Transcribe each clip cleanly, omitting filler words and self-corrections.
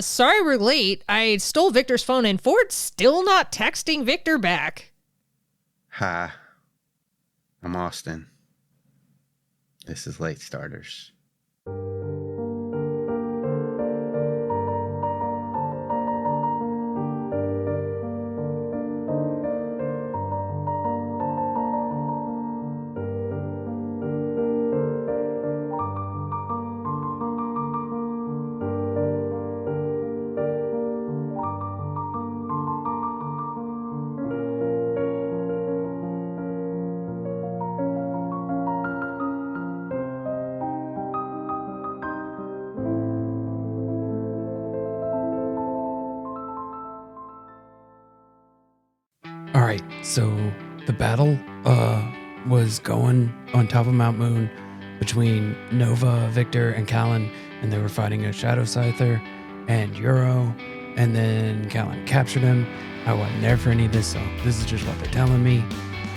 Sorry we're late. I stole Victor's phone and Ford's still not texting Victor back. Hi, I'm Austin. This is Late Starters. All right, so the battle was going on top of Mount Moon between Nova, Victor, and Calynn, and they were fighting a Shadow Scyther and Euro, and then Calynn captured him. I wasn't there for any of this, so this is just what they're telling me.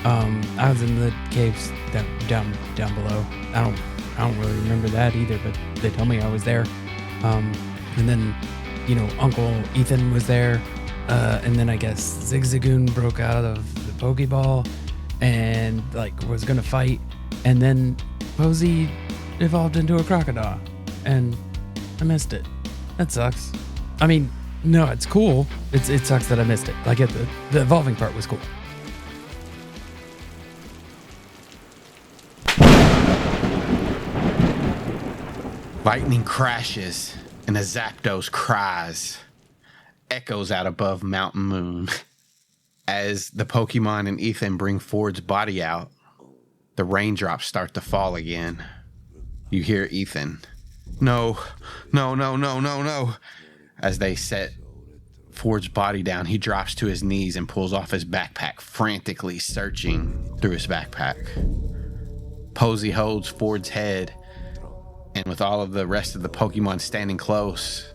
I was in the caves down below. I don't really remember that either, but they tell me I was there. And then, Uncle Ethan was there. And then I guess Zigzagoon broke out of the Pokeball and was gonna fight, and then Posey evolved into a crocodile, and I missed it. That sucks. I mean, no, it's cool. It sucks that I missed it. The evolving part was cool. Lightning crashes and a Zapdos cries. Echoes out above Mountain Moon. As the Pokemon and Ethan bring Ford's body out, the raindrops start to fall again. You hear Ethan, no. As they set Ford's body down, he drops to his knees and pulls off his backpack, frantically searching through his backpack. Posey holds Ford's head, and with all of the rest of the Pokemon standing close,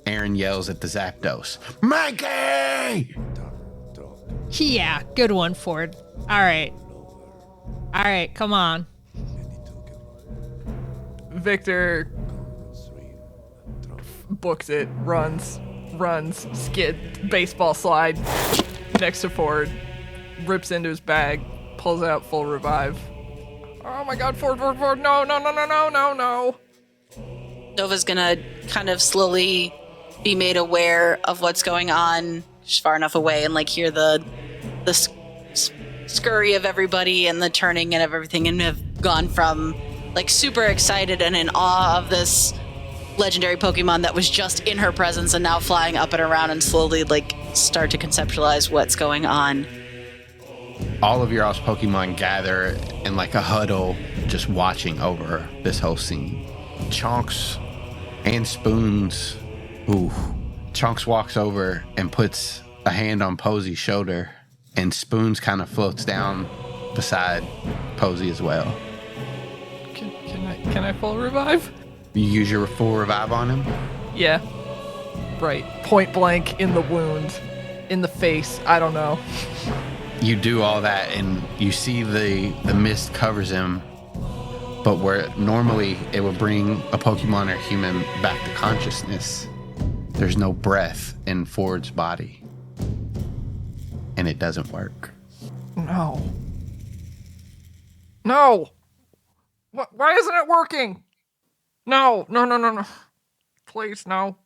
Aaron yells at the Zapdos, Mikey! Yeah, good one, Ford. All right, come on. Victor books it, runs, skid, baseball slide next to Ford, rips into his bag, pulls out full revive. Oh my god, Ford, no. Nova's gonna kind of slowly be made aware of what's going on. She's far enough away and hear the scurry of everybody and the turning and of everything, and have gone from super excited and in awe of this legendary Pokemon that was just in her presence and now flying up and around, and slowly start to conceptualize what's going on. All of your all's Pokemon gather in a huddle, just watching over this whole scene. Chonks and Spoons. Ooh. Chonks walks over and puts a hand on Posey's shoulder, and Spoons kind of floats down beside Posey as well. Can I full revive? You use your full revive on him? Yeah. Right. Point blank in the wound. In the face. I don't know. You do all that, and you see the mist covers him, but where normally it would bring a Pokemon or human back to consciousness, there's no breath in Ford's body, and it doesn't work. No. Why isn't it working? No. Please, no.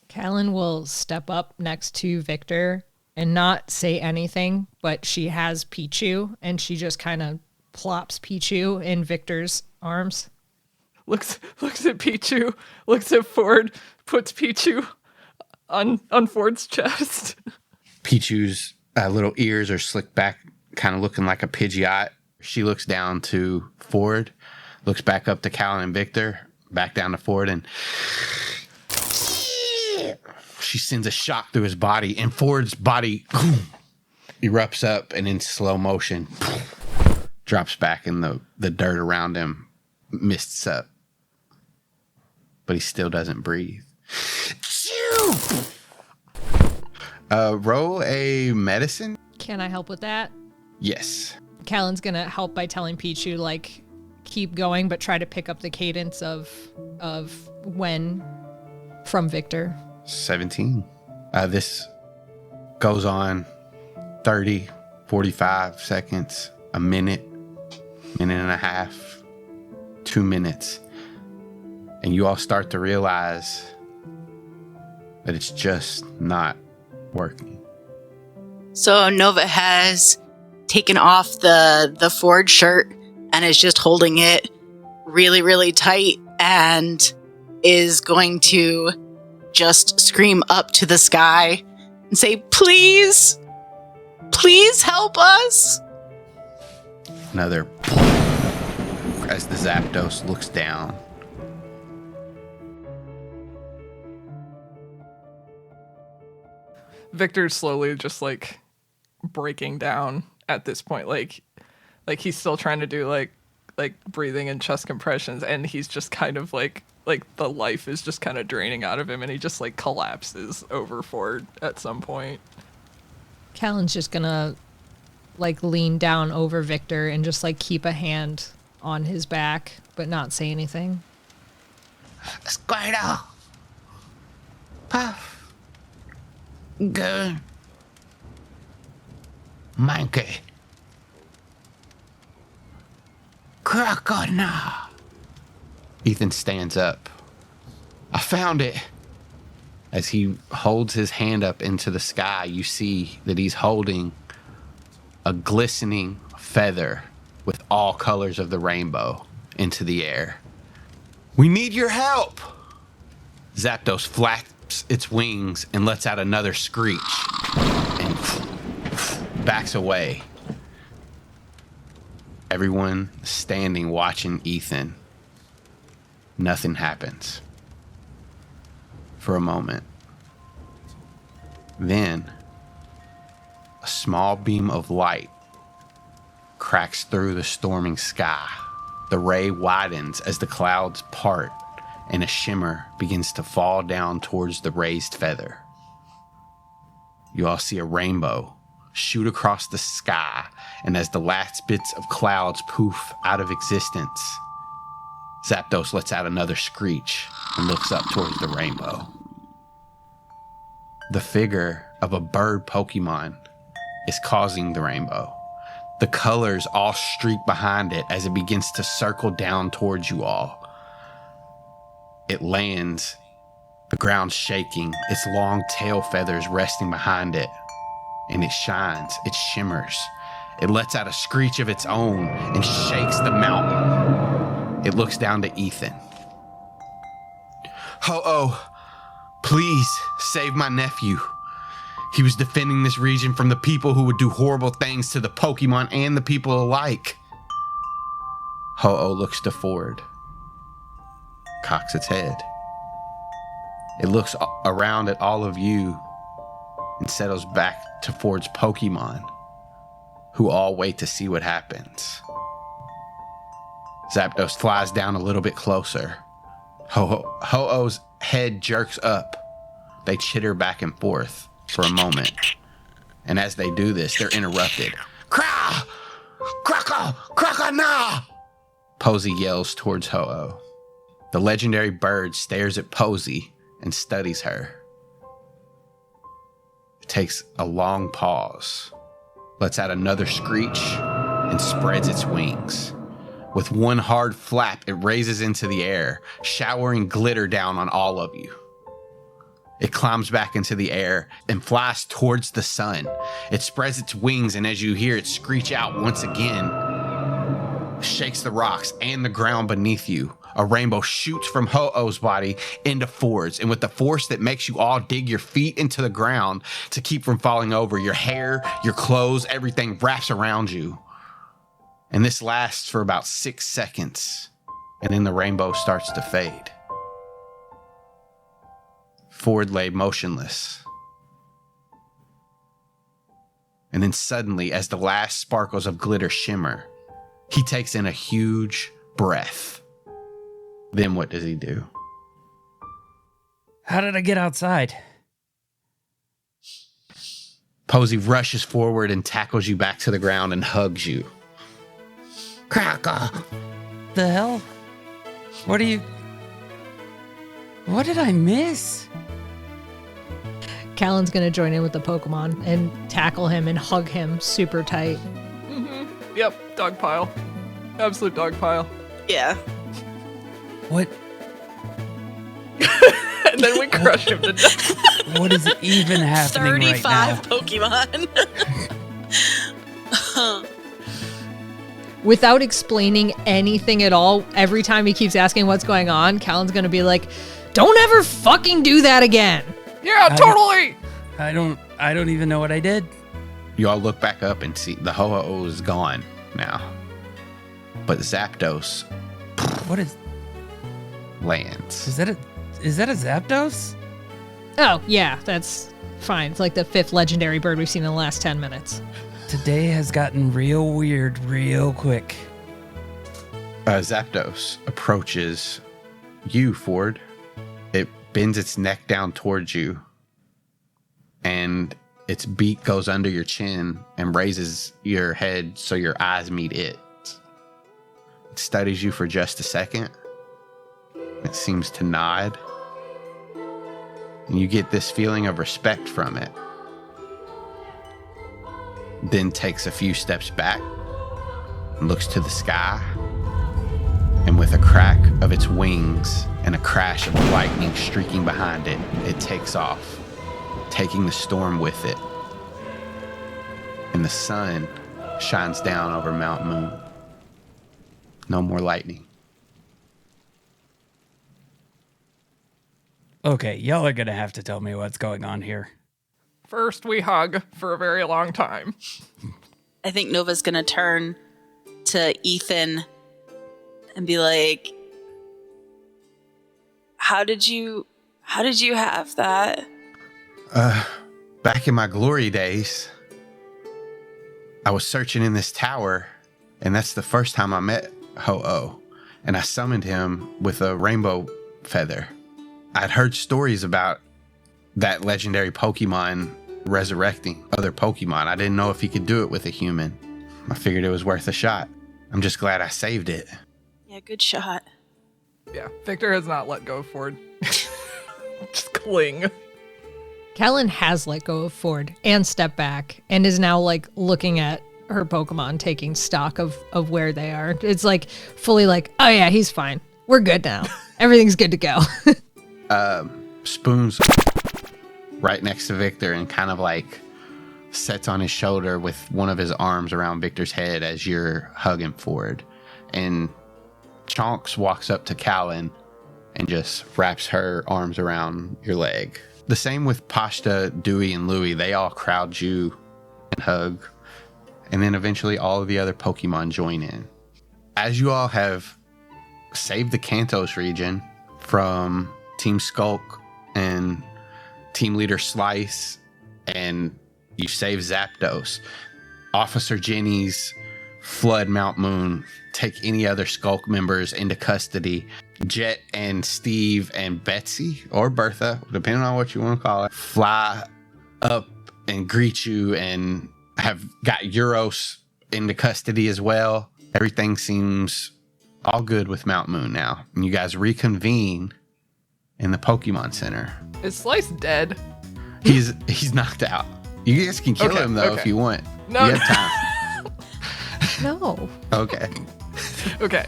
Calynn will step up next to Victor and not say anything, but she has Pichu, and she just kind of plops Pichu in Victor's arms. Looks at Pichu, looks at Ford, puts Pichu on Ford's chest. Pichu's little ears are slicked back, kind of looking like a Pidgeot. She looks down to Ford, looks back up to Calynn and Victor, back down to Ford, and she sends a shock through his body, and Ford's body erupts up, and in slow motion drops back in the dirt around him, mists up. But he still doesn't breathe. Roll a medicine. Can I help with that? Yes. Calyn's gonna help by telling Pichu, keep going, but try to pick up the cadence of when from Victor. 17. This goes on 30, 45 seconds, a minute, minute and a half, 2 minutes. And you all start to realize that it's just not working. So Nova has taken off the Ford shirt and is just holding it really, really tight and is going to just scream up to the sky and say, please, please help us. Another as the Zapdos looks down. Victor's slowly just like breaking down at this point. Like he's still trying to do like breathing and chest compressions, and he's just kind of like the life is just kind of draining out of him, and he just like collapses over Ford at some point. Calynn's just gonna like lean down over Victor and just like keep a hand on his back, but not say anything. Squirtle. Puff. Go. Monkey. Crocodile. Ethan stands up. I found it. As he holds his hand up into the sky, you see that he's holding a glistening feather with all colors of the rainbow into the air. We need your help. Zapdos flaps its wings and lets out another screech and backs away. Everyone standing watching Ethan. Nothing happens for a moment. Then a small beam of light cracks through the storming sky. The ray widens as the clouds part and a shimmer begins to fall down towards the raised feather. You all see a rainbow shoot across the sky, and as the last bits of clouds poof out of existence, Zapdos lets out another screech and looks up towards the rainbow. The figure of a bird Pokemon is causing the rainbow. The colors all streak behind it as it begins to circle down towards you all. It lands, the ground shaking, its long tail feathers resting behind it, and it shines, it shimmers. It lets out a screech of its own and shakes the mountain. It looks down to Ethan. Ho-Oh, please save my nephew. He was defending this region from the people who would do horrible things to the Pokemon and the people alike. Ho-Oh looks to Ford, cocks its head. It looks around at all of you and settles back to Ford's Pokemon, who all wait to see what happens. Zapdos flies down a little bit closer. Ho-Oh's head jerks up. They chitter back and forth for a moment. And as they do this, they're interrupted. Craw! Croco! Croco, no! Posey yells towards Ho-Oh. The legendary bird stares at Posey and studies her. It takes a long pause, lets out another screech, and spreads its wings. With one hard flap, it raises into the air, showering glitter down on all of you. It climbs back into the air and flies towards the sun. It spreads its wings, and as you hear it screech out once again, shakes the rocks and the ground beneath you. A rainbow shoots from Ho-Oh's body into Ford's, and with the force that makes you all dig your feet into the ground to keep from falling over, your hair, your clothes, everything wraps around you. And this lasts for about 6 seconds, and then the rainbow starts to fade. Ford lay motionless. And then suddenly, as the last sparkles of glitter shimmer, he takes in a huge breath. Then what does he do? How did I get outside? Posey rushes forward and tackles you back to the ground and hugs you. Cracker! The hell? What are you... What did I miss? Calyn's gonna join in with the Pokemon and tackle him and hug him super tight. Yep, dog pile. Absolute dog pile. Yeah. What? And then we crush him to death. What is even happening right now? 35 Pokemon. Without explaining anything at all, every time he keeps asking what's going on, Calyn's gonna be like, "Don't ever fucking do that again." Yeah, totally. I don't even know what I did. You all look back up and see the Ho-Oh is gone now. But Zapdos What is lands. that a Zapdos? Oh, yeah, that's fine. It's like the 5th legendary bird we've seen in the last 10 minutes. Today has gotten real weird real quick. Zapdos approaches you, Ford. It bends its neck down towards you, and its beak goes under your chin and raises your head so your eyes meet it. It studies you for just a second. It seems to nod, and you get this feeling of respect from it. Then takes a few steps back and looks to the sky, and with a crack of its wings and a crash of lightning streaking behind it, it takes off, taking the storm with it. And the sun shines down over Mount Moon. No more lightning. Okay, y'all are gonna have to tell me what's going on here. First, we hug for a very long time. I think Nova's gonna turn to Ethan and be like, How did you have that? Back in my glory days, I was searching in this tower, and that's the first time I met Ho-Oh, and I summoned him with a rainbow feather. I'd heard stories about that legendary Pokemon resurrecting other Pokemon. I didn't know if he could do it with a human. I figured it was worth a shot. I'm just glad I saved it. Yeah, good shot. Yeah, Victor has not let go of Ford. Just cling. Calynn has let go of Ford and stepped back and is now like looking at her Pokemon, taking stock of where they are. It's like fully like, oh yeah, he's fine. We're good now. Everything's good to go. Spoon's right next to Victor and kind of like sits on his shoulder with one of his arms around Victor's head as you're hugging Ford. And Chonks walks up to Calynn and just wraps her arms around your leg. The same with Pashta, Dewey, and Louie. They all crowd you and hug. And then eventually all of the other Pokemon join in. As you all have saved the Kantos region from Team Skulk and Team Leader Slice, and you saved Zapdos, Officer Jenny's flood Mount Moon, take any other Skulk members into custody. Jet and Steve and Betsy, or Bertha, depending on what you want to call it, fly up and greet you and have got Euros into custody as well. Everything seems all good with Mount Moon now. And you guys reconvene in the Pokemon Center. Is Slice dead? He's knocked out. You guys can kill him though if you want. No. You have time. No. Okay. Okay.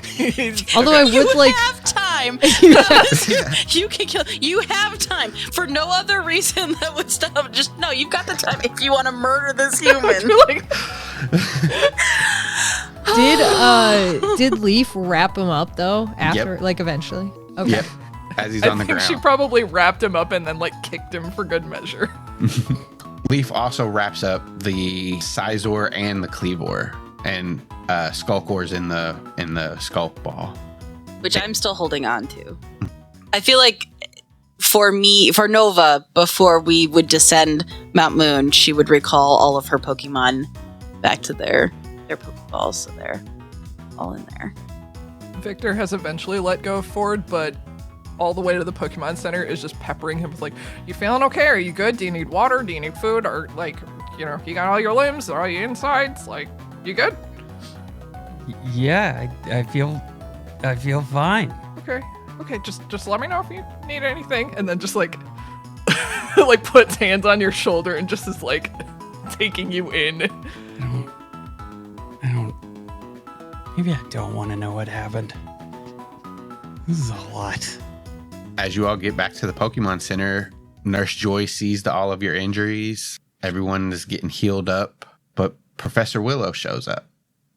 Although I You would like. have time. You can kill. You have time for no other reason that would stop. Just no. You've got the time if you want to murder this human. Did Leaf wrap him up though? After, Yep. like eventually. Okay. Yep. As he's I on the think ground. she probably wrapped him up and then like kicked him for good measure. Leaf also wraps up the Scizor and the Cleavor, and Skulkor's in the Skulk Ball. Which I'm still holding on to. I feel like for Nova, before we would descend Mount Moon, she would recall all of her Pokemon back to their Pokeballs, so they're all in there. Victor has eventually let go of Ford, but all the way to the Pokemon Center is just peppering him with like, you feeling okay? Are you good? Do you need water? Do you need food? Or like, you know, you got all your limbs? Are all your insides? Like, you good? Yeah, I feel fine. Okay. Okay, just let me know if you need anything. And then just like like puts hands on your shoulder and just is like taking you in. I don't. Maybe I don't want to know what happened. This is a lot. As you all get back to the Pokemon Center, Nurse Joy sees all of your injuries. Everyone is getting healed up, but Professor Willow shows up.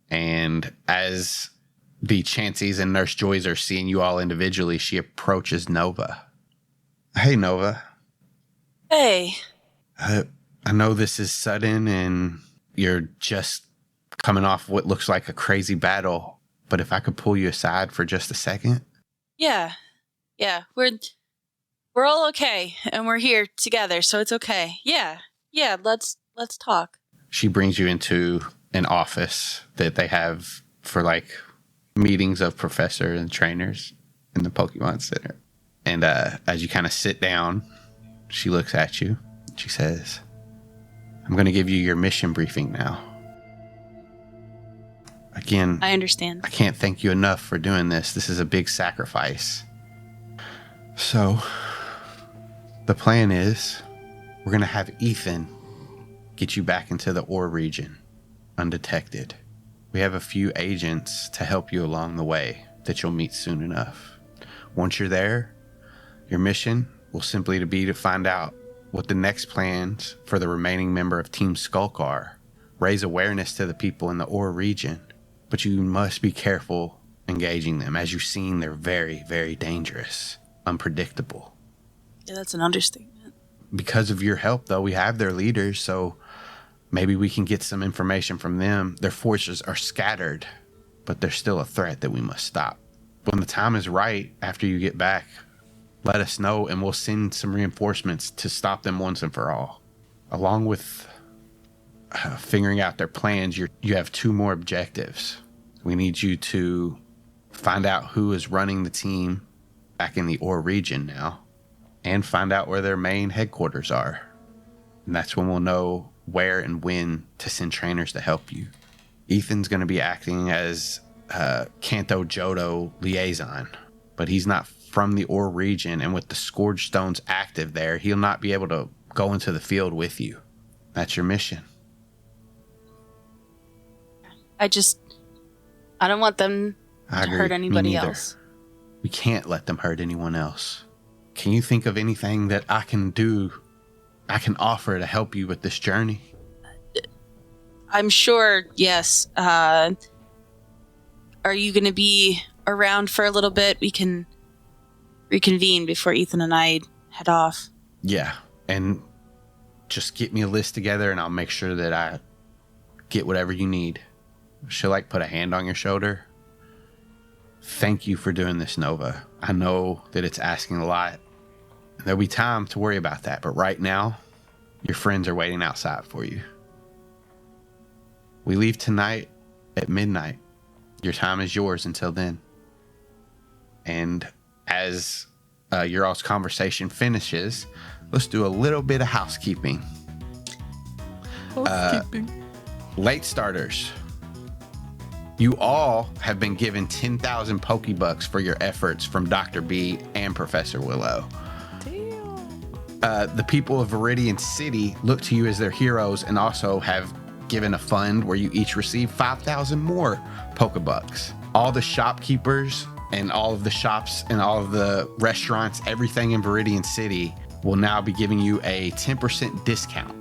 And as the Chanseys and Nurse Joys are seeing you all individually, she approaches Nova. Hey, Nova. Hey. I know this is sudden and you're just coming off what looks like a crazy battle, but if I could pull you aside for just a second. Yeah. We're all okay, and we're here together, so it's okay. Yeah, let's talk. She brings you into an office that they have for like meetings of professor and trainers in the Pokemon Center. And as you kind of sit down, she looks at you. She says, I'm going to give you your mission briefing now. Again, I understand. I can't thank you enough for doing this. This is a big sacrifice. So, the plan is we're going to have Ethan get you back into the ore region undetected. We have a few agents to help you along the way that you'll meet soon enough. Once you're there, your mission will simply be to find out what the next plans for the remaining member of Team Skulk are. Raise awareness to the people in the ore region, but you must be careful engaging them. As you've seen, they're very, very dangerous, unpredictable. Yeah, that's an understatement. Because of your help, though, we have their leaders, so maybe we can get some information from them. Their forces are scattered, but they're still a threat that we must stop. When the time is right, after you get back, let us know, and we'll send some reinforcements to stop them once and for all. Along with figuring out their plans, you have two more objectives. We need you to find out who is running the team back in the ore region now, and find out where their main headquarters are. And that's when we'll know where and when to send trainers to help you. Ethan's going to be acting as Kanto Johto liaison, but he's not from the ore region, and with the Scourge Stones active there, he'll not be able to go into the field with you. That's your mission. I don't want them to hurt anybody else. We can't let them hurt anyone else. Can you think of anything that I can do, I can offer to help you with this journey? I'm sure, yes. Are you going to be around for a little bit? We can reconvene before Ethan and I head off. Yeah, and just get me a list together and I'll make sure that I get whatever you need. She'll like put a hand on your shoulder. Thank you for doing this, Nova. I know that it's asking a lot. There'll be time to worry about that, but right now, your friends are waiting outside for you. We leave tonight at midnight. Your time is yours until then. And as your all's conversation finishes, let's do a little bit of housekeeping. Late starters. You all have been given 10,000 Pokebucks for your efforts from Dr. B and Professor Willow. The people of Viridian City look to you as their heroes and also have given a fund where you each receive 5,000 more Pokebucks. All the shopkeepers and all of the shops and all of the restaurants, everything in Viridian City will now be giving you a 10% discount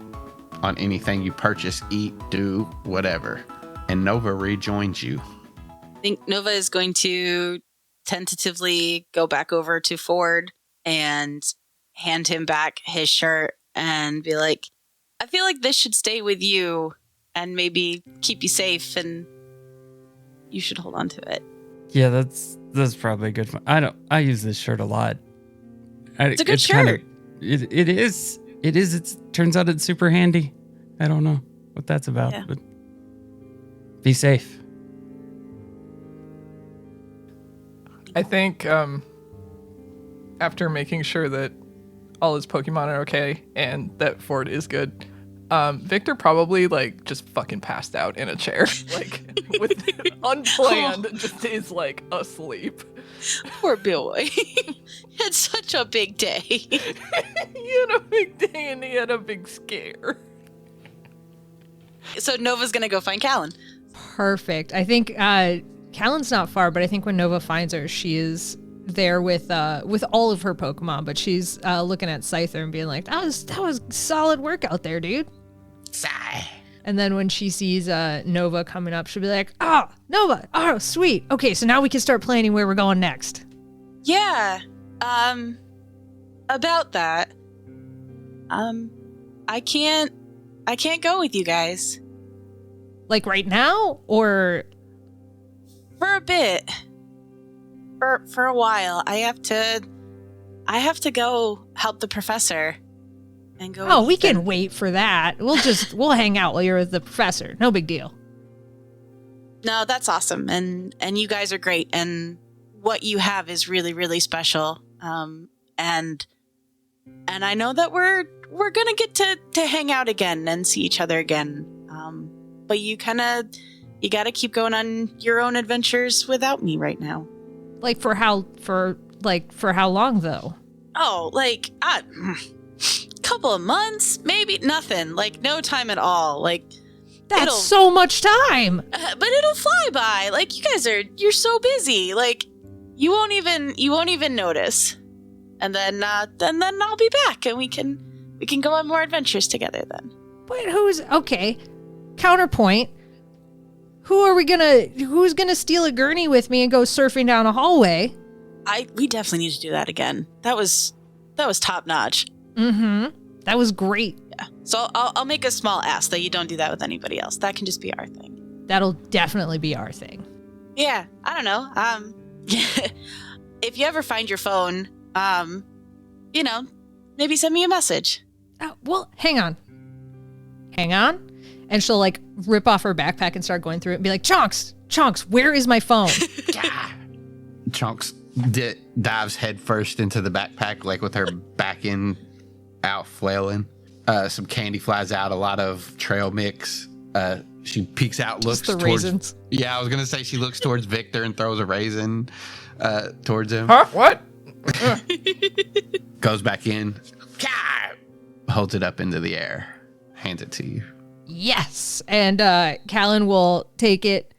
on anything you purchase, eat, do, whatever. And Nova rejoins you. I think Nova is going to tentatively go back over to Ford and hand him back his shirt and be like, I feel like this should stay with you and maybe keep you safe, and you should hold on to it. Yeah, that's probably a good one. I use this shirt a lot. It's a good shirt. It is. It turns out it's super handy. I don't know what that's about, but be safe. I think after making sure that all his Pokemon are okay and that Ford is good, Victor probably like just fucking passed out in a chair, like with unplanned, just is like asleep. Poor boy. He had such a big day. He had a big day and he had a big scare. So Nova's gonna go find Calynn. Perfect. I think Calynn's not far, but I think when Nova finds her, she is there with all of her Pokemon, but she's looking at Scyther and being like, that was solid work out there, dude. Sigh. And then when she sees Nova coming up, she'll be like, oh, Nova, oh, sweet. Okay, so now we can start planning where we're going next. Yeah. About that. I can't go with you guys. Like right now, or For a bit. For a while. I have to go help the professor. And go. oh, we can wait for that. We'll hang out while you're with the professor. No big deal. No, that's awesome. And you guys are great. And what you have is really, really special. And I know that we're gonna get to hang out again and see each other again. But you gotta keep going on your own adventures without me right now. Like for how long though? Oh, like couple of months, maybe nothing. Like no time at all. Like That's so much time. but it'll fly by. Like you guys you're so busy. Like you won't even notice. And then I'll be back and we can go on more adventures together then. But okay? Counterpoint. Who's gonna steal a gurney with me and go surfing down a hallway? We definitely need to do that again. That was top notch. Mm-hmm. That was great. Yeah. So I'll make a small ask that you don't do that with anybody else. That can just be our thing. That'll definitely be our thing. Yeah, I don't know. If you ever find your phone, maybe send me a message. Well, hang on. And she'll like rip off her backpack and start going through it and be like, Chonks, where is my phone? Chunks dives headfirst into the backpack, like with her back end out flailing. Some candy flies out, a lot of trail mix. She peeks out, looks Just the towards raisins. Yeah, I was gonna say she looks towards Victor and throws a raisin towards him. Huh? What? Goes back in, holds it up into the air, hands it to you. Yes. And Calynn will take it,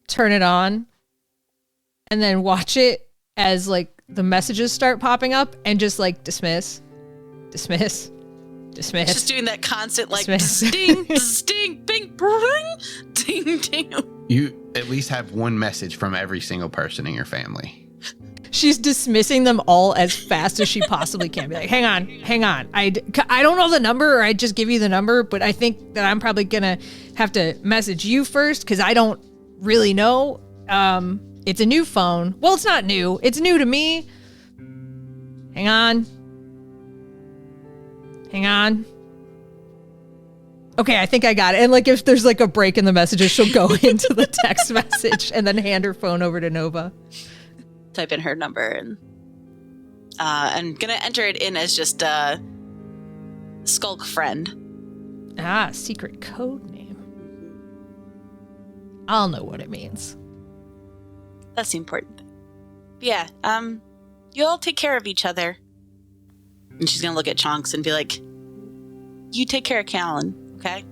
turn it on, and then watch it as like the messages start popping up and just like dismiss. Just doing that constant like Dismiss. ding, ding, bing, bing, ding, ding. You at least have one message from every single person in your family. She's dismissing them all as fast as she possibly can. Be like, hang on. I don't know the number, or I'd just give you the number, but I think that I'm probably going to have to message you first because I don't really know. It's a new phone. Well, it's not new. It's new to me. Hang on. Okay, I think I got it. And like if there's like a break in the messages, she'll go into the text message and then hand her phone over to Nova. Type in her number and I'm gonna enter it in as just Skulk Friend. Secret code name. I'll know what it means. That's the important thing. But yeah, you all take care of each other. And she's gonna look at Chonks and be like, you take care of Calynn, okay?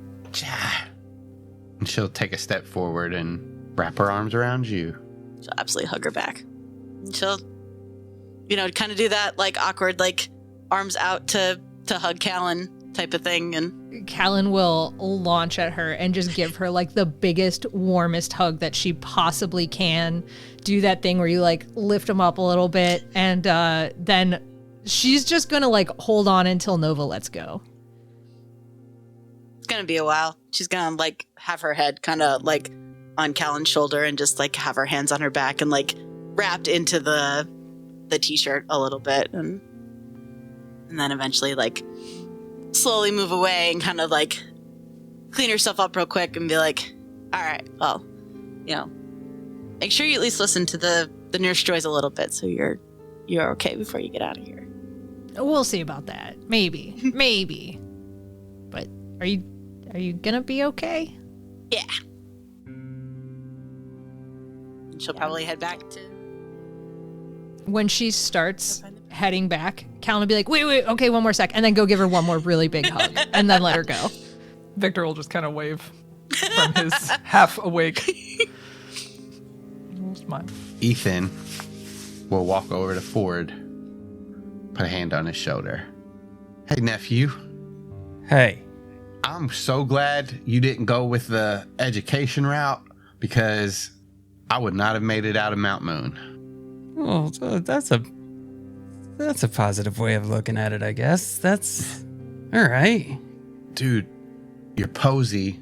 And she'll take a step forward and wrap her arms around you. She'll absolutely hug her back. And she'll, kind of do that, like, awkward, like, arms out to hug Calynn type of thing. And Calynn will launch at her and just give her, like, the biggest, warmest hug that she possibly can. Do that thing where you, like, lift them up a little bit. And then she's just going to, like, hold on until Nova lets go. It's going to be a while. She's going to, like, have her head kind of, like, on Calynn's shoulder and just, like, have her hands on her back and, like, wrapped into the t-shirt a little bit. And then eventually, like, slowly move away and kind of, like, clean herself up real quick and be like, all right, well, make sure you at least listen to the Nurse Joys a little bit so you're okay before you get out of here. We'll see about that. Maybe. But are you Are you gonna be okay? Yeah. She'll probably head back to... When she starts heading back, Calynn will be like, wait, okay, one more sec, and then go give her one more really big hug, and then let her go. Victor will just kind of wave from his half awake. Smile. Ethan will walk over to Ford, put a hand on his shoulder. Hey, nephew. Hey. I'm so glad you didn't go with the education route, because I would not have made it out of Mount Moon. Well, that's a positive way of looking at it, I guess. That's all right. Dude, your Posey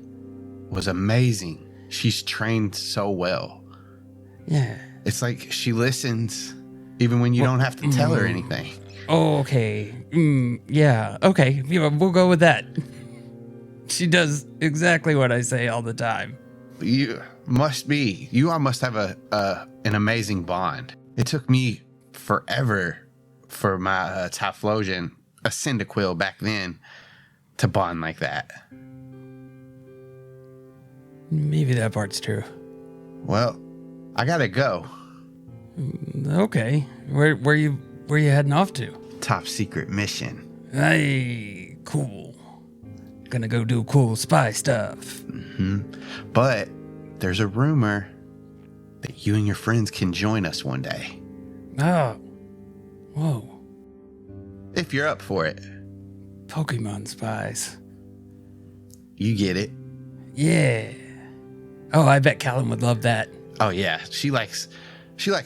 was amazing. She's trained so well. Yeah. It's like she listens even when you don't have to tell her anything. Oh, okay. Yeah. Okay. Yeah, we'll go with that. She does exactly what I say all the time. You all must have an amazing bond. It took me forever for my Typhlosion, a Cyndaquil back then, to bond like that. Maybe that part's true. Well, I gotta go. Okay. Where you heading off to? Top secret mission. Hey, cool. Gonna go do cool spy stuff. Mm-hmm. But there's a rumor that you and your friends can join us one day. Oh. Whoa. If you're up for it. Pokemon spies. You get it. Yeah. Oh, I bet Calynn would love that. Oh yeah, she likes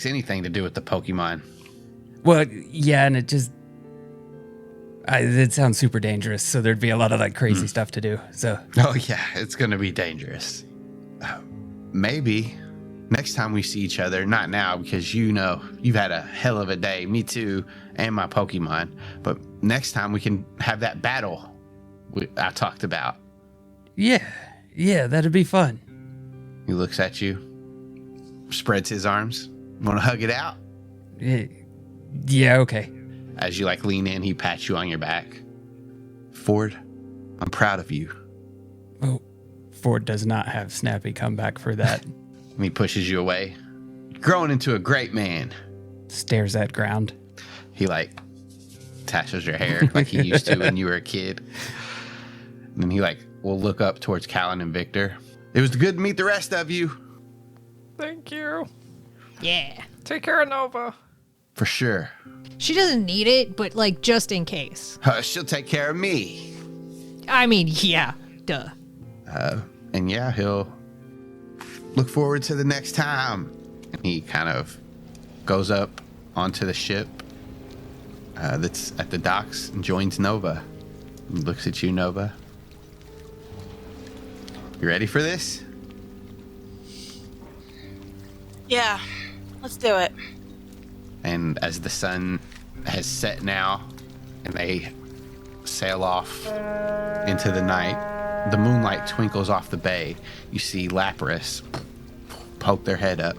anything to do with the Pokemon. Well, yeah, and it sounds super dangerous, so there'd be a lot of like crazy stuff to do. So. Oh yeah, it's gonna be dangerous. Maybe next time we see each other, not now because you've had a hell of a day. Me too, and my Pokemon. But next time we can have that battle I talked about. Yeah, that'd be fun. He looks at you, spreads his arms. Want to hug it out? Yeah, okay. As you lean in, he pats you on your back. Ford, I'm proud of you. Oh, Ford does not have snappy comeback for that. And he pushes you away. Growing into a great man. Stares at ground. He tashes your hair like he used to when you were a kid. And then he will look up towards Calynn and Victor. It was good to meet the rest of you. Thank you. Yeah. Take care of Nova. For sure. She doesn't need it, but just in case. She'll take care of me. I mean, yeah, duh. And yeah, he'll look forward to the next time. And he kind of goes up onto the ship that's at the docks and joins Nova. He looks at you, Nova. You ready for this? Yeah, let's do it. And as the sun has set now and they sail off into the night, the moonlight twinkles off the bay. You see Lapras poke their head up.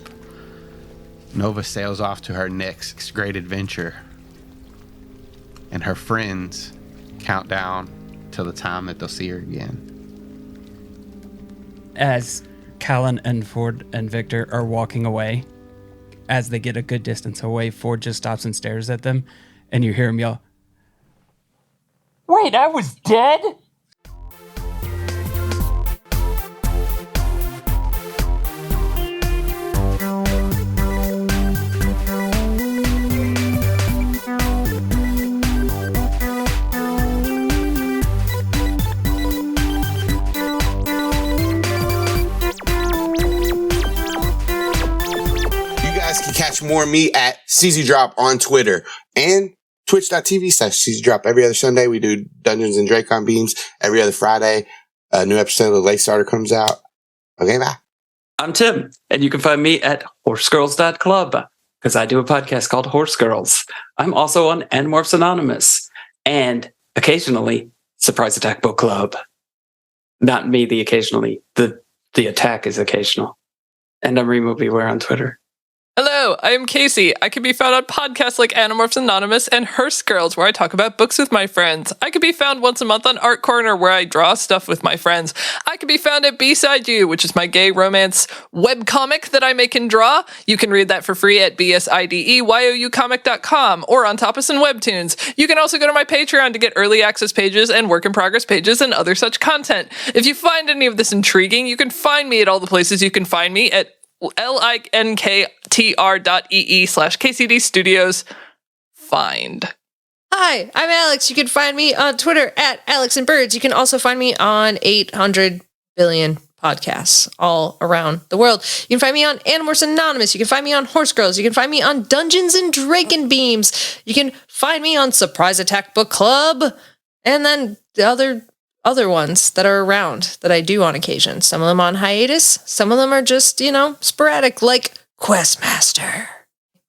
Nova sails off to her next great adventure. And her friends count down till the time that they'll see her again. As Calynn and Ford and Victor are walking away, as they get a good distance away, Ford just stops and stares at them, and you hear him yell, "Wait, I was dead?" Catch more of me at CZDrop on Twitter and twitch.tv/CZDrop. Every other Sunday, we do Dungeons and Dracon Beams. Every other Friday, a new episode of Late Starter comes out. Okay, bye. I'm Tim, and you can find me at horsegirls.club because I do a podcast called Horse Girls. I'm also on Animorphs Anonymous and occasionally Surprise Attack Book Club. Not me, the occasionally. The attack is occasional. And I'm Remo Beware on Twitter. Hello, I am Kaycie. I can be found on podcasts like Animorphs Anonymous and Hearst Girls, where I talk about books with my friends. I can be found once a month on Art Corner, where I draw stuff with my friends. I can be found at B-Side You, which is my gay romance webcomic that I make and draw. You can read that for free at bsideyoucomic.com or on Tapas and Webtoons. You can also go to my Patreon to get early access pages and work in progress pages and other such content. If you find any of this intriguing, you can find me at all the places you can find me at linktr.ee/KCD Studios. Find. Hi, I'm Alex. You can find me on Twitter at Alex and Birds. You can also find me on 800 billion podcasts all around the world. You can find me on Animorphs Anonymous. You can find me on Horse Girls. You can find me on Dungeons and Draken Beams. You can find me on Surprise Attack Book Club. And then the other ones that are around that I do on occasion. Some of them on hiatus. Some of them are just, sporadic, like Questmaster.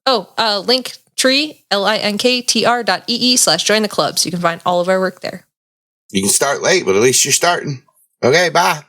Oh, Linktree, linktr.ee/join the club. So you can find all of our work there. You can start late, but at least you're starting. Okay, bye.